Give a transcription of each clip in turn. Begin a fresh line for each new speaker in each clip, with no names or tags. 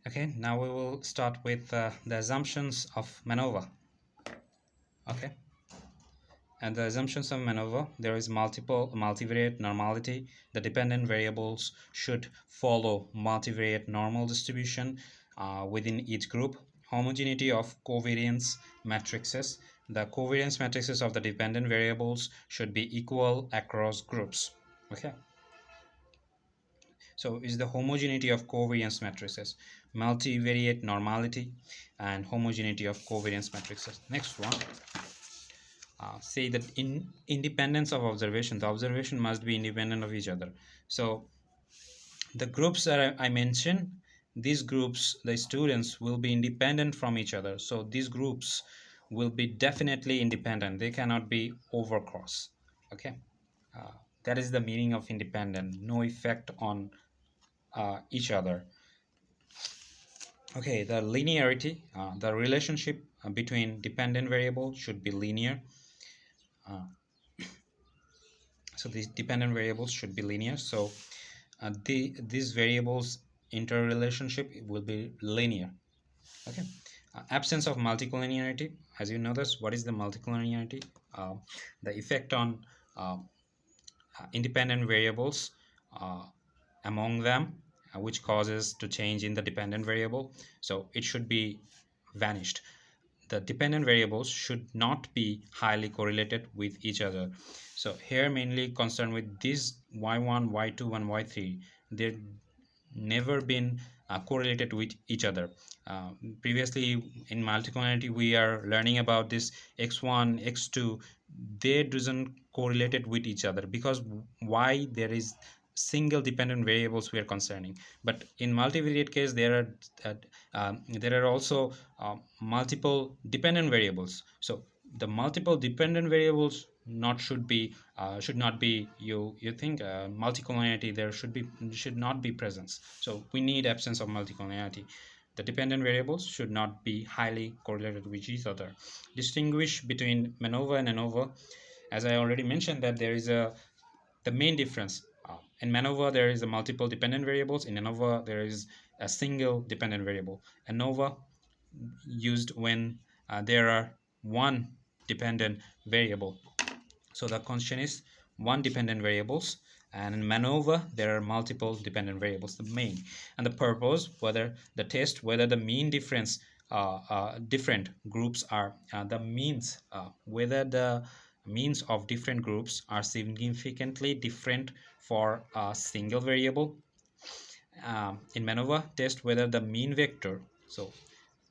Okay, now we will start with the assumptions of MANOVA. Okay, and the assumptions of MANOVA, there is multivariate normality. The dependent variables should follow multivariate normal distribution within each group. Homogeneity of covariance matrices. The covariance matrices of the dependent variables should be equal across groups. Okay. So is the homogeneity of covariance matrices, multivariate normality, and homogeneity of covariance matrices. Next one, say that in independence of observation, the observation must be independent of each other. So the groups that I mentioned, these groups, the students will be independent from each other. So these groups will be definitely independent. They cannot be overcross. Okay, uh, that is the meaning of independent. No effect on each other. Okay, the linearity, the relationship between dependent variables should be linear. Uh, so these dependent variables should be linear. So these variables interrelationship will be linear. Okay. Absence of multicollinearity. As you notice, what is the multicollinearity? The effect on uh, independent variables among them, which causes to change in the dependent variable. So it should be vanished. The dependent variables should not be highly correlated with each other. So here mainly concerned with these y1, y2, and y3. They're never been correlated with each other. Uh, Previously in multicollinearity we are learning about this x1, x2. They doesn't correlated with each other because why there is single dependent variables we are concerning. But in multivariate case there are also multiple dependent variables. So the multiple dependent variables should not be, you think multicollinearity, there should not be presence. So we need absence of multicollinearity. The dependent variables should not be highly correlated with each other. Distinguish between MANOVA and ANOVA. As I already mentioned that there is the main difference. In MANOVA there is a multiple dependent variables. In ANOVA there is a single dependent variable. ANOVA used when there are one dependent variable. So the constraint is one dependent variables, and in MANOVA there are multiple dependent variables. The main and the purpose, whether the test, whether the mean difference different groups are the means, whether the means of different groups are significantly different for a single variable. In MANOVA, test whether the mean vector, so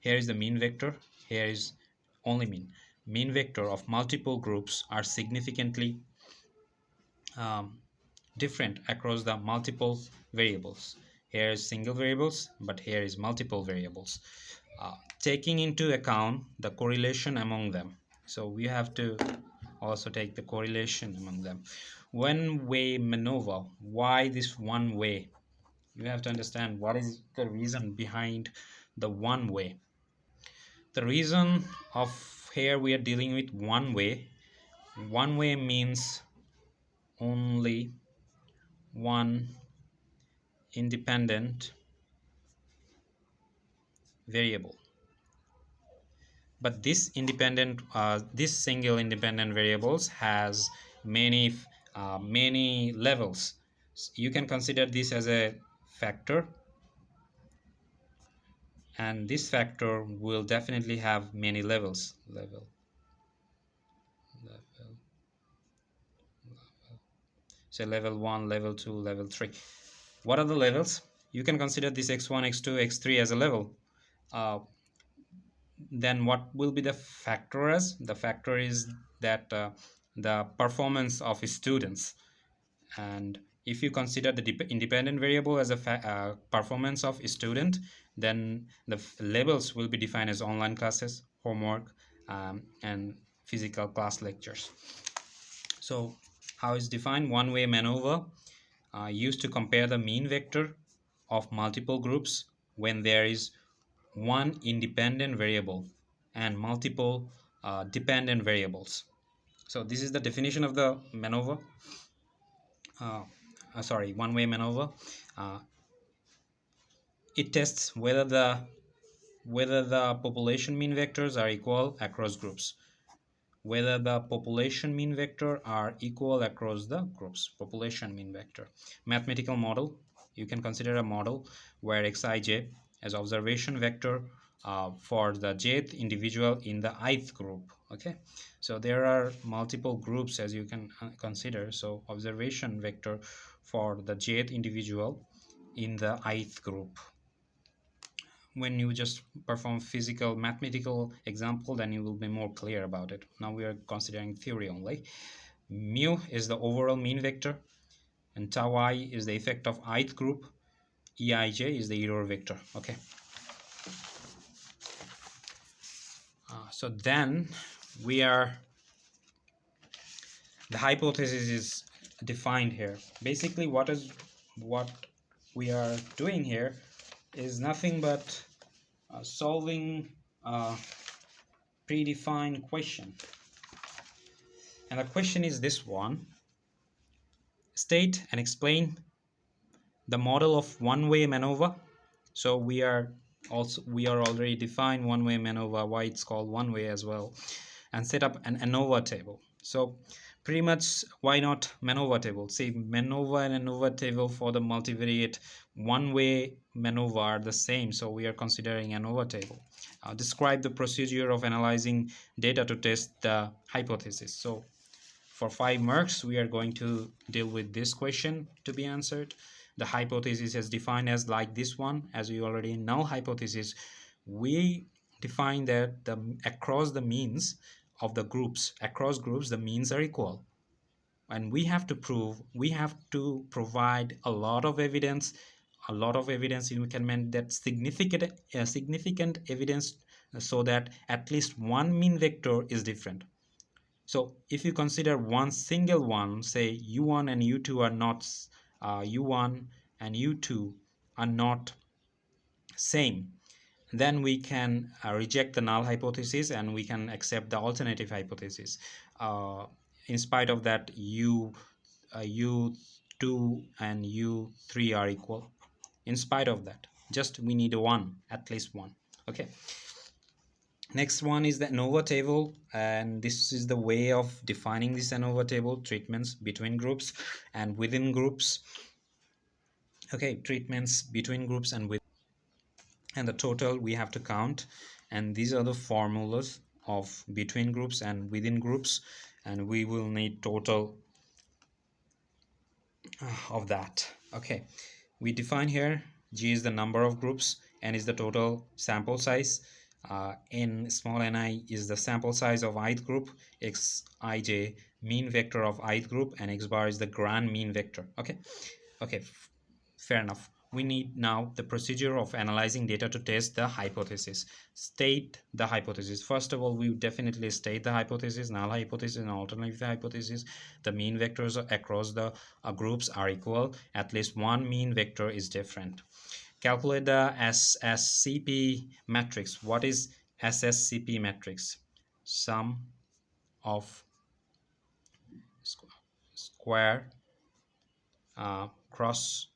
here is the mean vector, here is only mean vector of multiple groups are significantly different across the multiple variables. Here is single variables, but here is multiple variables. Taking into account the correlation among them. So we have to also take the correlation among them. One-way MANOVA. Why this one way? You have to understand what is the reason behind the one way. The reason of here we are dealing with one way. One way means only one independent variable, but this single independent variables has many levels. You can consider this as a factor, and this factor will definitely have many levels. So level 1, level 2, level 3. What are the levels? You can consider this x1, x2, x3 as a level. Then what will be the factor as? The factor is that the performance of students. And if you consider the independent variable as a performance of a student, then the labels will be defined as online classes, homework, and physical class lectures. So how is defined? One-way MANOVA used to compare the mean vector of multiple groups when there is one independent variable and multiple dependent variables. So this is the definition of the MANOVA. One-way MANOVA. it tests whether the population mean vectors are equal across groups. Whether the population mean vector are equal across the groups. Population mean vector. Mathematical model. You can consider a model where xij as observation vector for the jth individual in the ith group. Okay, so there are multiple groups as you can consider. So observation vector for the jth individual in the ith group. When you just perform physical mathematical example, then you will be more clear about it. Now we are considering theory only. Mu is the overall mean vector, and tau I is the effect of ith group. Eij is the error vector. Okay, so then the hypothesis is defined here. Basically what we are doing here is nothing but solving a predefined question. And the question is this one: state and explain the model of one-way MANOVA. So we are already defined one-way MANOVA, why it's called one-way as well, and set up an ANOVA table. So pretty much, why not MANOVA table? See, MANOVA and ANOVA table for the multivariate one-way MANOVA are the same, so we are considering ANOVA table. Describe the procedure of analyzing data to test the hypothesis. So for 5 marks, we are going to deal with this question to be answered. The hypothesis is defined as like this one. As we already know hypothesis, we define that across the means of the groups, across groups, the means are equal. And we have to provide a lot of evidence, we can mean that significant evidence, so that at least one mean vector is different. So if you consider one single one, say u1 and u2 are not u1 and u2 are not same, then we can reject the null hypothesis and we can accept the alternative hypothesis. In spite of that, u2 and u3 are equal. In spite of that, just we need one, at least one. Okay. Next one is the ANOVA table, and this is the way of defining this ANOVA table: treatments between groups and within groups. Okay, treatments between groups and the total we have to count, and these are the formulas of between groups and within groups, and we will need total of that. Okay, we define here G is the number of groups, N is the total sample size, n small ni is the sample size of ith group, xij mean vector of ith group, and x bar is the grand mean vector. Okay, fair enough. We need now the procedure of analyzing data to test the hypothesis. State the hypothesis. First of all, we definitely state the hypothesis, null hypothesis and alternative hypothesis. The mean vectors across the groups are equal. At least one mean vector is different. Calculate the SSCP matrix. What is SSCP matrix? Sum of square cross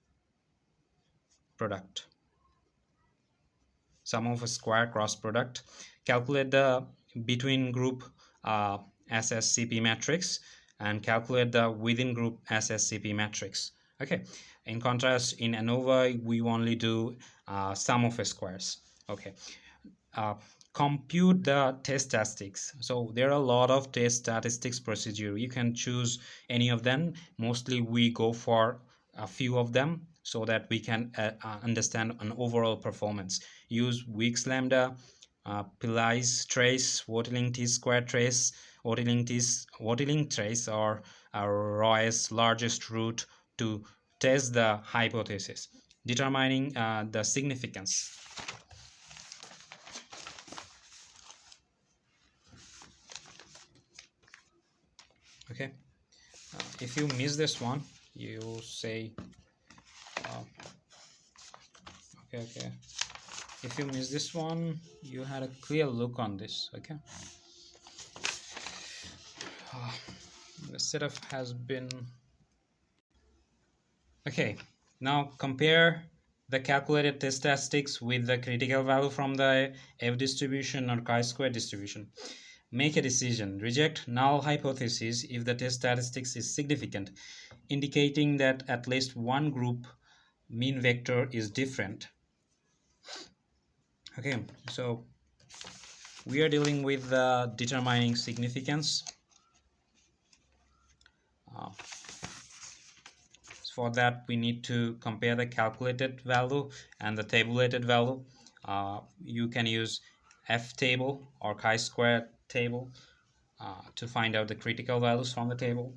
product. Sum of a square cross product. Calculate the between group SSCP matrix and calculate the within group SSCP matrix. Okay, in contrast, in ANOVA we only do sum of squares. Okay, compute the test statistics. So there are a lot of test statistics procedure. You can choose any of them. Mostly we go for a few of them so that we can understand an overall performance. Use Weeks lambda, Pillai's trace, Waterling t-square trace, Waterling trace, or Roy's largest root to test the hypothesis. Determining the significance. Okay, if you miss this one, you say okay, if you miss this one, you had a clear look on this. Okay, the setup has been okay. Now compare the calculated test statistics with the critical value from the F distribution or chi-square distribution. Make a decision. Reject null hypothesis if the test statistics is significant, indicating that at least one group mean vector is different. Okay, so we are dealing with determining significance. For that, we need to compare the calculated value and the tabulated value. You can use F table or chi-square table to find out the critical values from the table.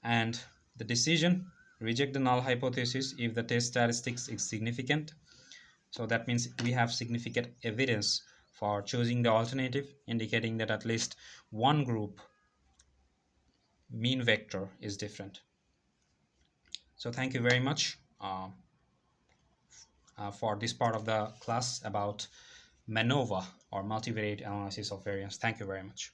And the decision, reject the null hypothesis if the test statistics is significant. So that means we have significant evidence for choosing the alternative, indicating that at least one group mean vector is different. So thank you very much for this part of the class about MANOVA or multivariate analysis of variance. Thank you very much.